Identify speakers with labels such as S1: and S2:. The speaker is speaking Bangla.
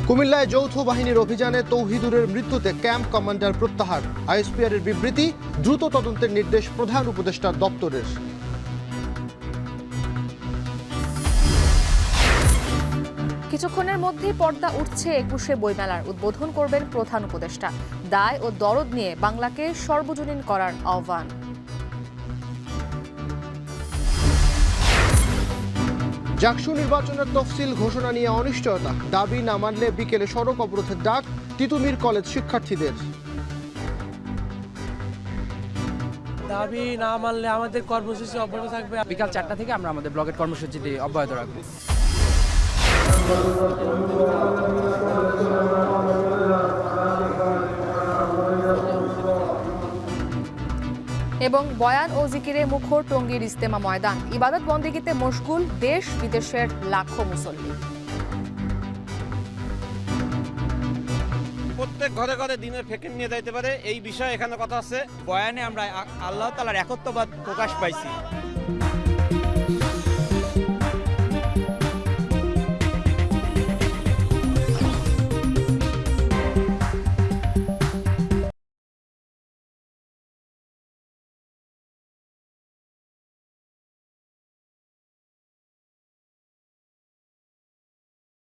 S1: কুমিল্লায় যৌথ বাহিনীর অভিযানে তৌহিদুরের মৃত্যুতে ক্যাম্প কমান্ডার প্রত্যাহার। আইএসপিআর এর বিবৃতি, দ্রুত তদন্তের নির্দেশ প্রধান উপদেষ্টার দপ্তরের।
S2: কিছুক্ষণের মধ্যেই পর্দা উঠছে ২১শে বইমেলার। উদ্বোধন করবেন প্রধান উপদেষ্টা। দায় ও দরদ নিয়ে বাংলাকে সর্বজনীন করার আহ্বান।
S1: জাকসু নির্বাচনের তফসিল ঘোষণা নিয়ে অনিশ্চয়তা। দাবি না মানলে বিকেলে সড়ক অবরোধের ডাক তিতুমির কলেজ শিক্ষার্থীদের।
S3: দাবি না মানলে আমাদের কর্মসূচি অব্যাহত থাকবে।
S4: বিকাল ৪টা থেকে আমরা আমাদের ব্লগের কর্মসূচিটি অব্যাহত রাখবো।
S2: এবং বয়ান ও জিকিরে মুখর টঙ্গীর ইজতেমা ময়দান। ইবাদত বন্দেগীতে মশগুল দেশ বিদেশের লাখো মুসল্লি।
S5: প্রত্যেক ঘরে ঘরে দিনের ফেকেন নিয়ে যাইতে পারে, এই বিষয়ে এখানে কথা আছে।
S4: বয়ানে আমরা আল্লাহ তাআলার একত্ববাদ প্রকাশ পাইছি।